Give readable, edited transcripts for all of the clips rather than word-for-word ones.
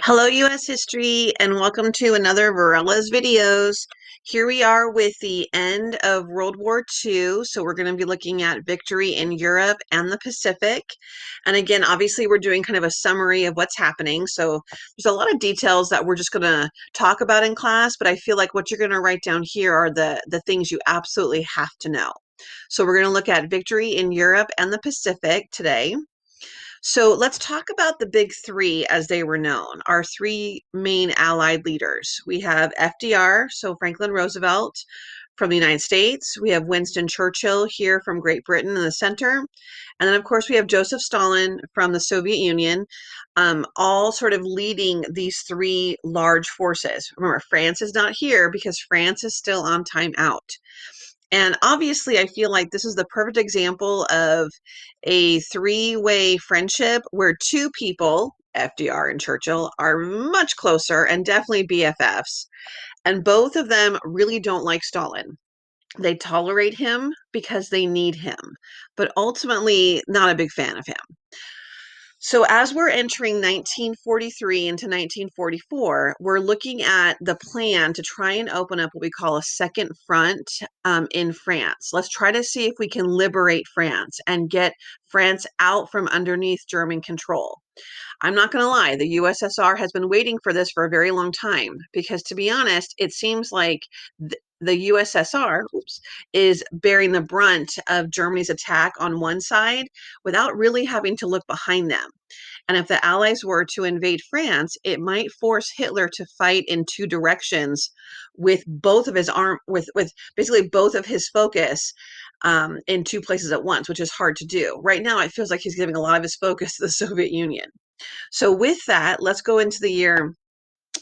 Hello, U.S. History, and welcome to another Varela's videos. Here we are with the end of World War II, so we're going to be looking at victory in Europe and the Pacific. And again, obviously, we're doing kind of a summary of what's happening, so there's a lot of details that we're just going to talk about in class, but I feel like what you're going to write down here are the things you absolutely have to know. So we're going to look at victory in Europe and the Pacific today. So let's talk about the big three as they were known, our three main Allied leaders. We have FDR, so Franklin Roosevelt from the United States. We have Winston Churchill here from Great Britain in the center. And then, of course, we have Joseph Stalin from the Soviet Union, all sort of leading these three large forces. Remember, France is not here because France is still on timeout. And obviously, I feel like this is the perfect example of a three-way friendship where two people, FDR and Churchill, are much closer and definitely BFFs. And both of them really don't like Stalin. They tolerate him because they need him, but ultimately not a big fan of him. So as we're entering 1943 into 1944, we're looking at the plan to try and open up what we call a second front in France. Let's try to see if we can liberate France and get France out from underneath German control. I'm not going to lie, the USSR has been waiting for this for a very long time because, to be honest, it seems like the USSR is bearing the brunt of Germany's attack on one side without really having to look behind them. And if the Allies were to invade France, it might force Hitler to fight in two directions with both of his with basically both of his focus in two places at once, which is hard to do. Right now, it feels like he's giving a lot of his focus to the Soviet Union. So with that, let's go into the year.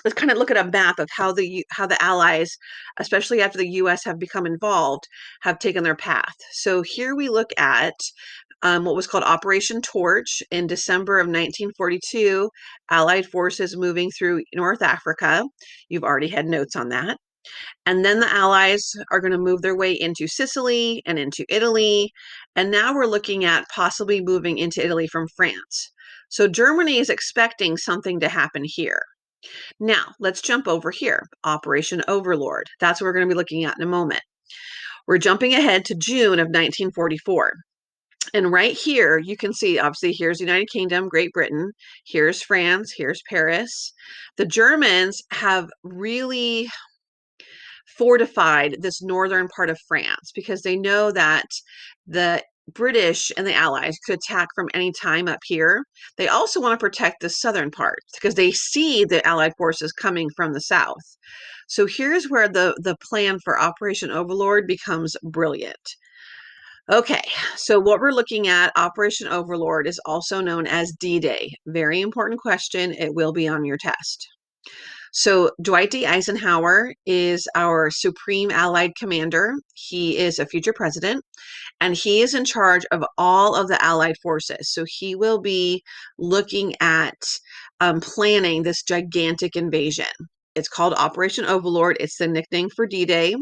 Let's kind of look at a map of how the Allies, especially after the U.S. have become involved, have taken their path. So here we look at what was called Operation Torch in December of 1942. Allied forces moving through North Africa. You've already had notes on that. And then the Allies are going to move their way into Sicily and into Italy. And now we're looking at possibly moving into Italy from France. So Germany is expecting something to happen here. Now, let's jump over here. Operation Overlord. That's what we're going to be looking at in a moment. We're jumping ahead to June of 1944. And right here, you can see, obviously, here's the United Kingdom, Great Britain. Here's France. Here's Paris. The Germans have really fortified this northern part of France because they know that the British and the Allies could attack from any time up here. They also want to protect the southern part because they see the Allied forces coming from the south. So here's where the plan for Operation Overlord becomes brilliant. Okay, so what we're looking at, Operation Overlord, is also known as D-Day. Very important question. It will be on your test. So Dwight D. Eisenhower is our supreme Allied commander. He is a future president, and he is in charge of all of the Allied forces. So he will be looking at planning this gigantic invasion. It's called Operation Overlord. It's the nickname for D-Day.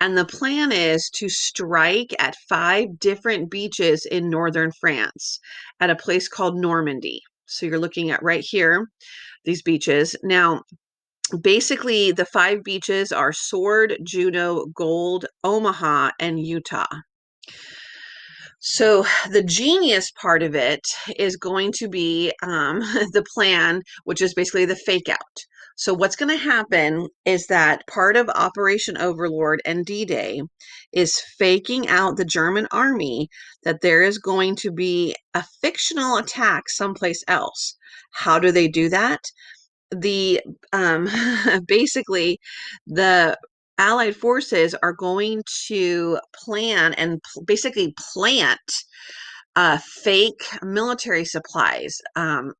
And the plan is to strike at 5 different beaches in northern France at a place called Normandy. So you're looking at right here, these beaches. Now, basically, the 5 beaches are Sword, Juno, Gold, Omaha, and Utah. So the genius part of it is going to be the plan, which is basically the fake out. So what's going to happen is that part of Operation Overlord and D-Day is faking out the German army that there is going to be a fictional attack someplace else. How do they do that? The basically the Allied forces are going to plan and basically plant fake military supplies,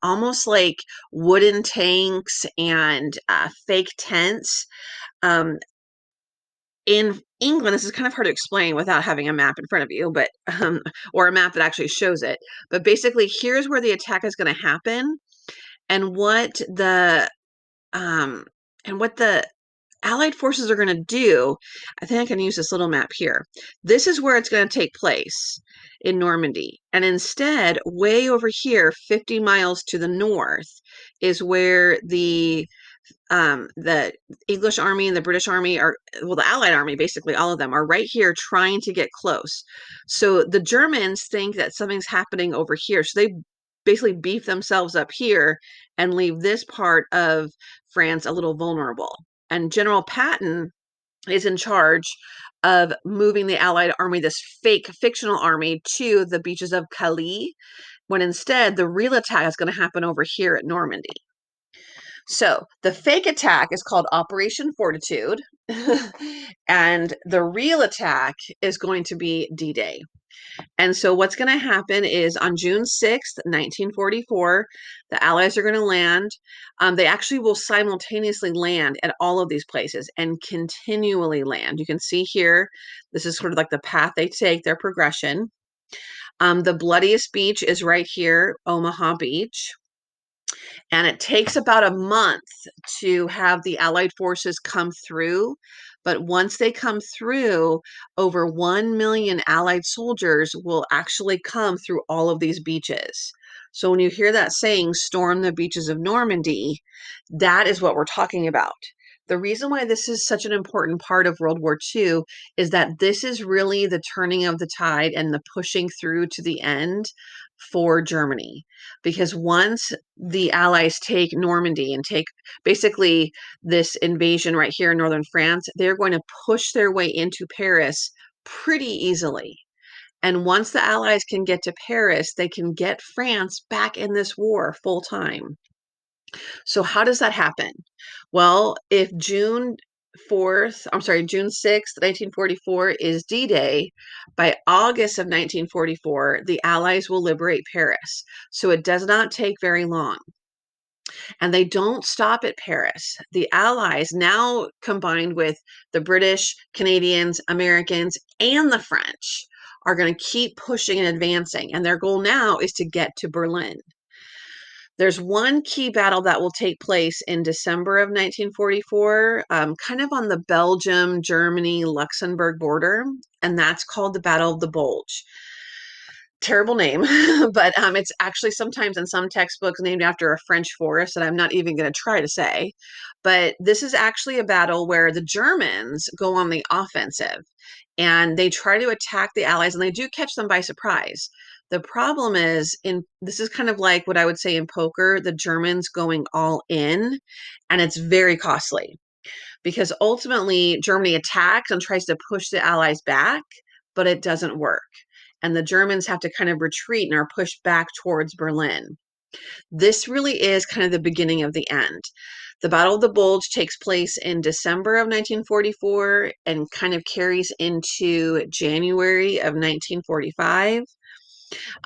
almost like wooden tanks and fake tents. In England, this is kind of hard to explain without having a map in front of you, but or a map that actually shows it. But basically, here's where the attack is going to happen, and what the um, and what the Allied forces are going to do, I think I can use this little map here. This is where it's going to take place in Normandy. And instead, way over here, 50 miles to the north, is where the English army and the British army are, well, the Allied army, basically all of them are right here trying to get close. So the Germans think that something's happening over here. So they basically beef themselves up here and leave this part of France a little vulnerable. And General Patton is in charge of moving the Allied army, this fake fictional army, to the beaches of Calais, when instead the real attack is going to happen over here at Normandy. So the fake attack is called Operation Fortitude, and the real attack is going to be D-Day. And so what's going to happen is on June 6th, 1944, the Allies are going to land. They actually will simultaneously land at all of these places and continually land. You can see here, this is sort of like the path they take, their progression. The bloodiest beach is right here, Omaha Beach. And it takes about a month to have the Allied forces come through. But once they come through, over 1 million Allied soldiers will actually come through all of these beaches. So when you hear that saying, storm the beaches of Normandy, that is what we're talking about. The reason why this is such an important part of World War II is that this is really the turning of the tide and the pushing through to the end for Germany. Because once the Allies take Normandy and take basically this invasion right here in northern France, they're going to push their way into Paris pretty easily. And once the Allies can get to Paris, they can get France back in this war full time. So how does that happen? Well, if June 6th, 1944 is D-Day, by August of 1944, the Allies will liberate Paris. So it does not take very long. And they don't stop at Paris. The Allies, now combined with the British, Canadians, Americans, and the French, are going to keep pushing and advancing. And their goal now is to get to Berlin. There's one key battle that will take place in December of 1944, kind of on the Belgium, Germany, Luxembourg border, and that's called the Battle of the Bulge. Terrible name, but it's actually sometimes in some textbooks named after a French forest that I'm not even going to try to say. But this is actually a battle where the Germans go on the offensive and they try to attack the Allies, and they do catch them by surprise. The problem is, in this is kind of like what I would say in poker, the Germans going all in, and it's very costly because ultimately Germany attacks and tries to push the Allies back, but it doesn't work. And the Germans have to kind of retreat and are pushed back towards Berlin. This really is kind of the beginning of the end. The Battle of the Bulge takes place in December of 1944 and kind of carries into January of 1945.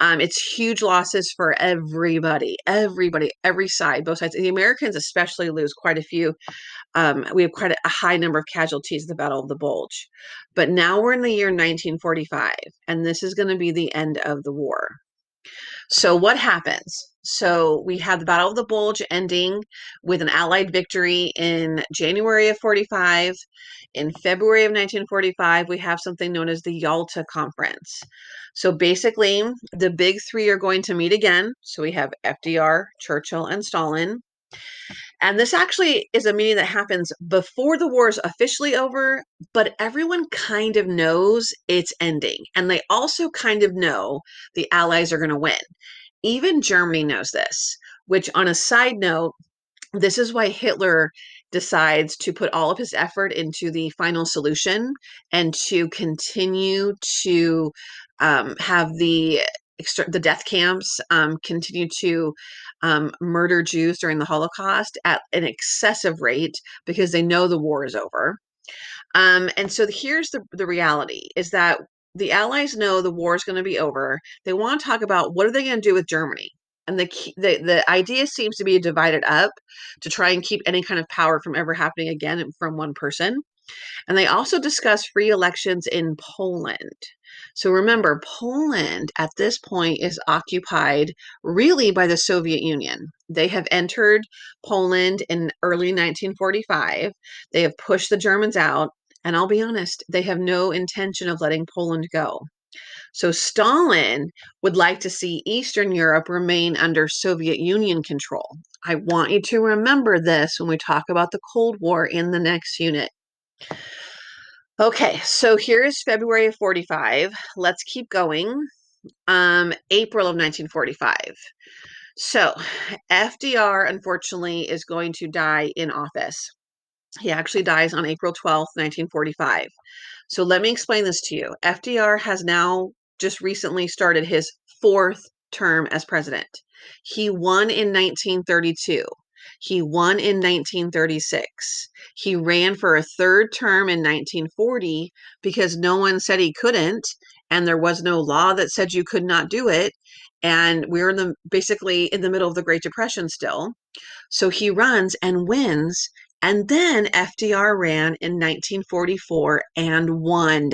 It's huge losses for everybody, every side, both sides. The Americans especially lose quite a few. We have quite a high number of casualties at the Battle of the Bulge. But now we're in the year 1945, and this is going to be the end of the war. So what happens? So we have the Battle of the Bulge ending with an Allied victory in January of 45. In February of 1945, we have something known as the Yalta Conference. So basically, the big three are going to meet again. So we have FDR, Churchill, and Stalin. And this actually is a meeting that happens before the war is officially over, but everyone kind of knows it's ending. And they also kind of know the Allies are going to win. Even Germany knows this, which, on a side note, this is why Hitler decides to put all of his effort into the final solution and to continue to have the death camps continue to murder Jews during the Holocaust at an excessive rate because they know the war is over. And so here's the reality is that the Allies know the war is going to be over. They want to talk about what are they going to do with Germany. And the idea seems to be divided up to try and keep any kind of power from ever happening again from one person. And they also discuss free elections in Poland. So remember, Poland at this point is occupied really by the Soviet Union. They have entered Poland in early 1945. They have pushed the Germans out. And I'll be honest, they have no intention of letting Poland go. So Stalin would like to see Eastern Europe remain under Soviet Union control. I want you to remember this when we talk about the Cold War in the next unit. Okay, so here's February of 45. Let's keep going. April of 1945. So FDR, unfortunately, is going to die in office. He actually dies on April 12th, 1945. So let me explain this to you. FDR has now just recently started his fourth term as president. He won in 1932. He won in 1936. He ran for a third term in 1940 because no one said he couldn't, and there was no law that said you could not do it. And we were basically in the middle of the Great Depression still. So he runs and wins. And then FDR ran in 1944 and won.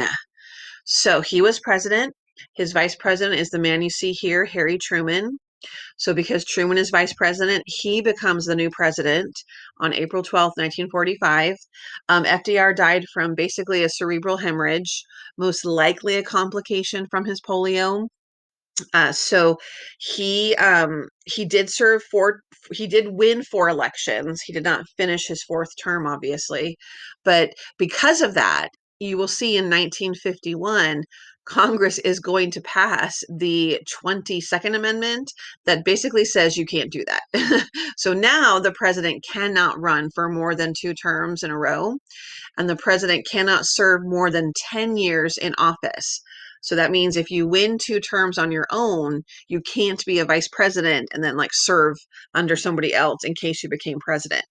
So he was president. His vice president is the man you see here, Harry Truman. So because Truman is vice president, he becomes the new president on April 12th, 1945. FDR died from basically a cerebral hemorrhage, most likely a complication from his polio. So he did serve he did win 4 elections. He did not finish his fourth term, obviously, but because of that, you will see in 1951 Congress is going to pass the 22nd Amendment that basically says you can't do that. So now the president cannot run for more than 2 terms in a row, and the president cannot serve more than 10 years in office. So that means if you win 2 terms on your own, you can't be a vice president and then like serve under somebody else in case you became president.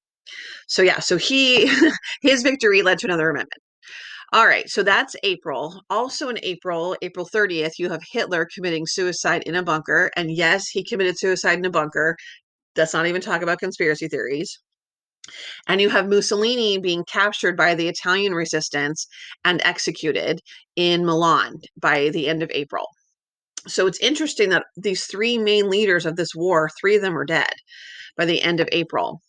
So yeah, so his victory led to another amendment. All right, so that's April. Also in April, April 30th, you have Hitler committing suicide in a bunker. And yes, he committed suicide in a bunker. Let's not even talk about conspiracy theories. And you have Mussolini being captured by the Italian resistance and executed in Milan by the end of April. So it's interesting that these 3 main leaders of this war, 3 of them are dead by the end of April.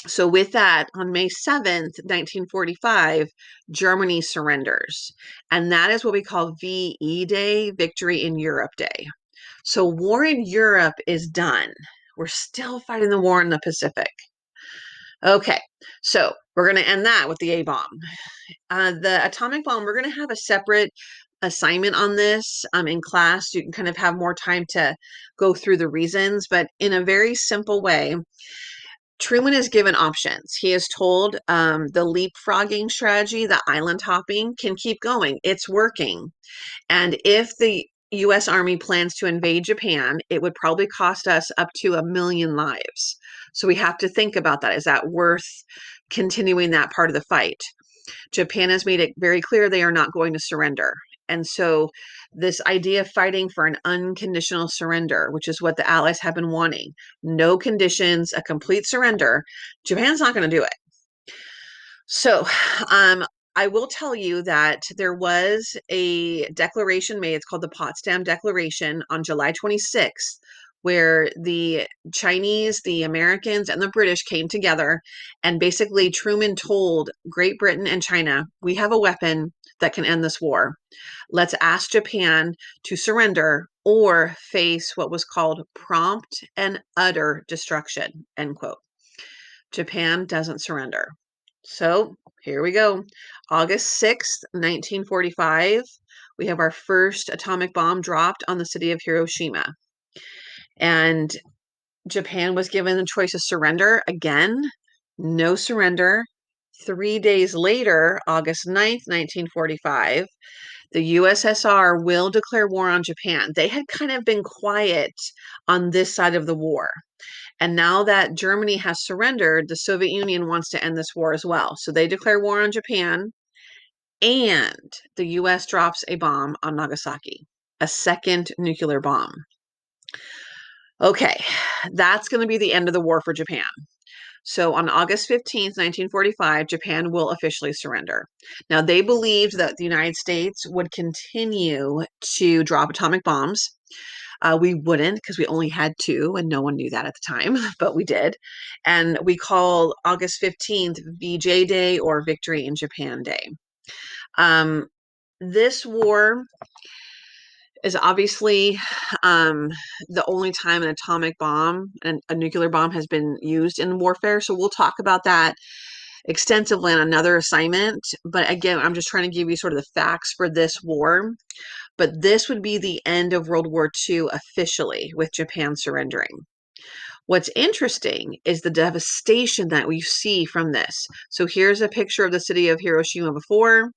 So with that, on May 7th, 1945, Germany surrenders. And that is what we call VE Day, Victory in Europe Day. So war in Europe is done. We're still fighting the war in the Pacific. Okay, so we're going to end that with the A bomb. The atomic bomb, we're going to have a separate assignment on this in class. You can kind of have more time to go through the reasons, but in a very simple way, Truman is given options. He is told the leapfrogging strategy, the island hopping, can keep going. It's working. And if the U.S. Army plans to invade Japan, it would probably cost us up to 1 million lives. So we have to think about that. Is that worth continuing that part of the fight? Japan has made it very clear they are not going to surrender. And so this idea of fighting for an unconditional surrender, which is what the Allies have been wanting, no conditions, a complete surrender, Japan's not going to do it. So I will tell you that there was a declaration made. It's called the Potsdam Declaration on July 26th, where the Chinese, the Americans, and the British came together. And basically, Truman told Great Britain and China, we have a weapon that can end this war. Let's ask Japan to surrender or face what was called prompt and utter destruction, end quote. Japan doesn't surrender. So here we go. August 6th, 1945, we have our first atomic bomb dropped on the city of Hiroshima. And Japan was given the choice of surrender. Again, no surrender. 3 days later, August 9th, 1945, the USSR will declare war on Japan. They had kind of been quiet on this side of the war. And now that Germany has surrendered, the Soviet Union wants to end this war as well. So they declare war on Japan, and the US drops a bomb on Nagasaki, a second nuclear bomb. Okay, that's going to be the end of the war for Japan. So on August 15th, 1945, Japan will officially surrender. Now, they believed that the United States would continue to drop atomic bombs. We wouldn't because we only had two and no one knew that at the time, but we did. And we call August 15th VJ Day or Victory in Japan Day. This war is obviously the only time an atomic bomb and a nuclear bomb has been used in warfare. So we'll talk about that extensively on another assignment. But again, I'm just trying to give you sort of the facts for this war. But this would be the end of World War II officially, with Japan surrendering. What's interesting is the devastation that we see from this. So here's a picture of the city of Hiroshima before.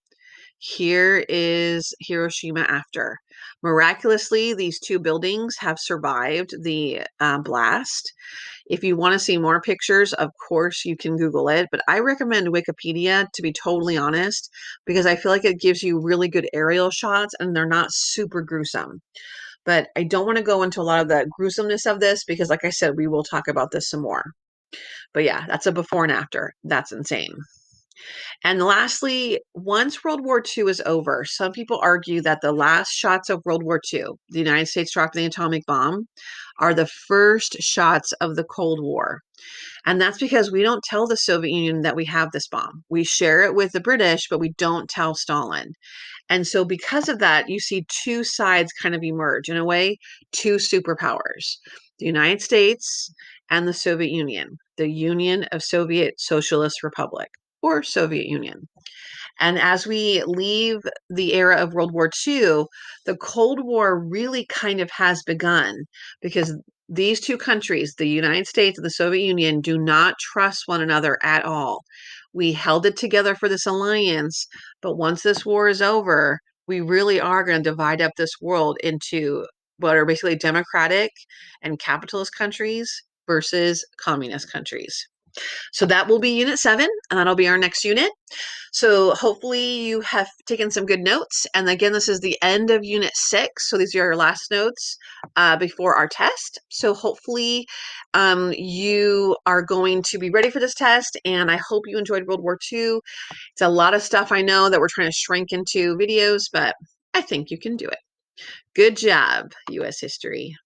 Here is Hiroshima after. Miraculously, these two buildings have survived the blast. If you want to see more pictures, of course, you can Google it, but I recommend Wikipedia, to be totally honest, because I feel like it gives you really good aerial shots and they're not super gruesome. But I don't want to go into a lot of the gruesomeness of this because, like I said, we will talk about this some more. But yeah, that's a before and after. That's insane. And lastly, once World War II is over, some people argue that the last shots of World War II, the United States dropping the atomic bomb, are the first shots of the Cold War. And that's because we don't tell the Soviet Union that we have this bomb. We share it with the British, but we don't tell Stalin. And so, because of that, you see two sides kind of emerge in a way, two superpowers, the United States and the Soviet Union, the Union of Soviet Socialist Republic or Soviet Union. And as we leave the era of World War II, the Cold War really kind of has begun because these two countries, the United States and the Soviet Union, do not trust one another at all. We held it together for this alliance, but once this war is over, we really are going to divide up this world into what are basically democratic and capitalist countries versus communist countries. So that will be Unit 7, and that'll be our next unit. So hopefully you have taken some good notes. And again, this is the end of Unit 6. So these are your last notes before our test. So hopefully you are going to be ready for this test. And I hope you enjoyed World War II. It's a lot of stuff I know that we're trying to shrink into videos, but I think you can do it. Good job, U.S. History.